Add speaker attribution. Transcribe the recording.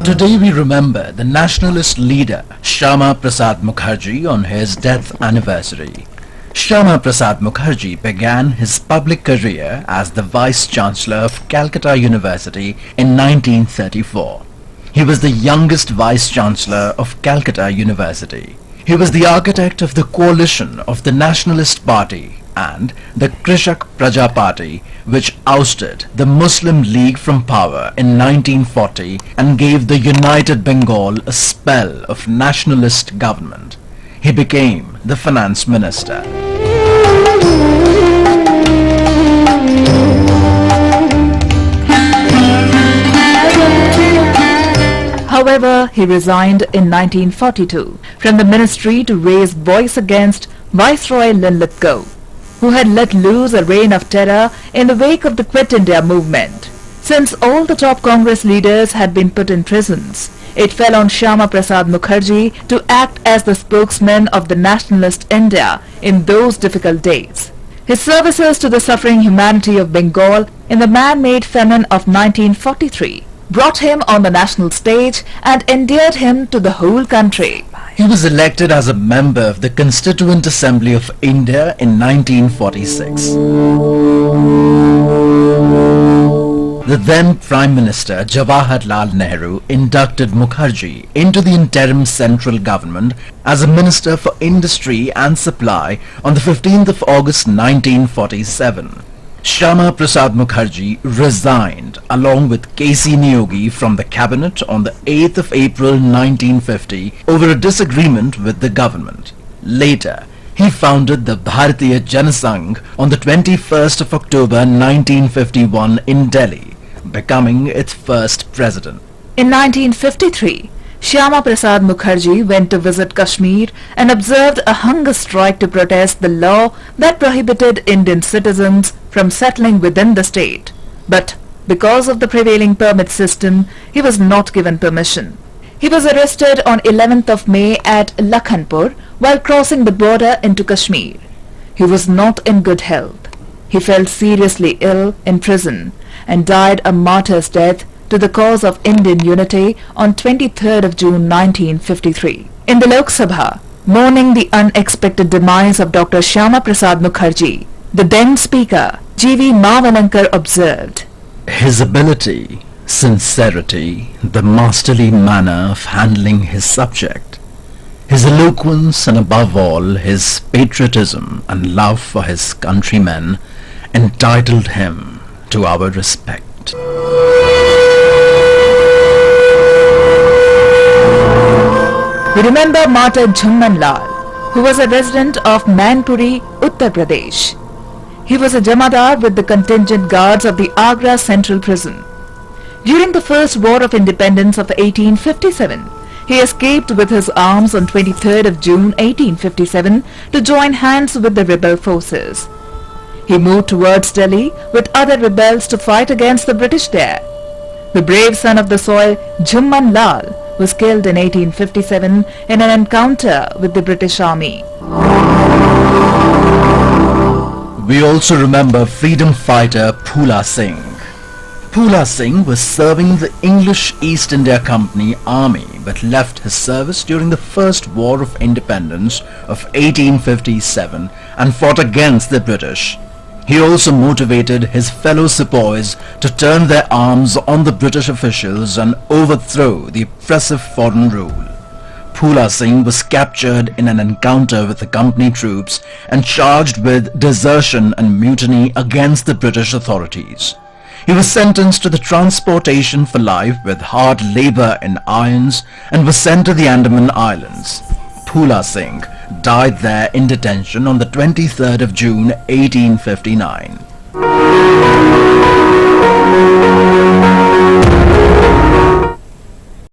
Speaker 1: Today we remember the nationalist leader Shyama Prasad Mukherjee on his death anniversary. Shyama Prasad Mukherjee began his public career as the Vice-Chancellor of Calcutta University in 1934. He was the youngest Vice-Chancellor of Calcutta University. He was the architect of the coalition of the Nationalist Party and the Krishak Praja Party, which ousted the Muslim League from power in 1940 and gave the United Bengal a spell of nationalist government. He became the finance minister.
Speaker 2: However, he resigned in 1942 from the ministry to raise voice against Viceroy Linlithgow, who had let loose a reign of terror in the wake of the Quit India movement. Since all the top Congress leaders had been put in prisons, it fell on Shyama Prasad Mukherjee to act as the spokesman of the nationalist India in those difficult days. His services to the suffering humanity of Bengal in the man-made famine of 1943 brought him on the national stage and endeared him to the whole country.
Speaker 1: He was elected as a member of the Constituent Assembly of India in 1946. The then Prime Minister Jawaharlal Nehru inducted Mukherjee into the interim central government as a Minister for Industry and Supply on the 15th of August 1947. Shyama Prasad Mukherjee resigned along with K.C. Niyogi from the cabinet on the 8th of April 1950 over a disagreement with the government. Later, he founded the Bharatiya Janasangh on the 21st of October 1951 in Delhi, becoming its first president.
Speaker 2: In 1953, Shyama Prasad Mukherjee went to visit Kashmir and observed a hunger strike to protest the law that prohibited Indian citizens from settling within the state. But because of the prevailing permit system, he was not given permission. He was arrested on 11th of May at Lakhanpur while crossing the border into Kashmir. He was not in good health. He fell seriously ill in prison and died a martyr's death to the cause of Indian unity on 23rd of June 1953. In the Lok Sabha, mourning the unexpected demise of Dr. Shyama Prasad Mukherjee, the then Speaker, G.V. Mavalankar observed,
Speaker 1: "His ability, sincerity, the masterly manner of handling his subject, his eloquence and above all his patriotism and love for his countrymen entitled him to our respect."
Speaker 2: We remember Martyr Jhumman Lal, who was a resident of Mainpuri, Uttar Pradesh. He was a Jamadar with the contingent guards of the Agra Central Prison. During the First War of Independence of 1857, he escaped with his arms on 23rd of June 1857 to join hands with the rebel forces. He moved towards Delhi with other rebels to fight against the British there. The brave son of the soil, Jhumman Lal, was killed in 1857 in an encounter with the British Army.
Speaker 1: We also remember freedom fighter Phula Singh. Phula Singh was serving the English East India Company Army but left his service during the First War of Independence of 1857 and fought against the British. He also motivated his fellow sepoys to turn their arms on the British officials and overthrow the oppressive foreign rule. Phula Singh was captured in an encounter with the company troops and charged with desertion and mutiny against the British authorities. He was sentenced to the transportation for life with hard labor in irons and was sent to the Andaman Islands. Phula Singh died there in detention on the 23rd of June 1859.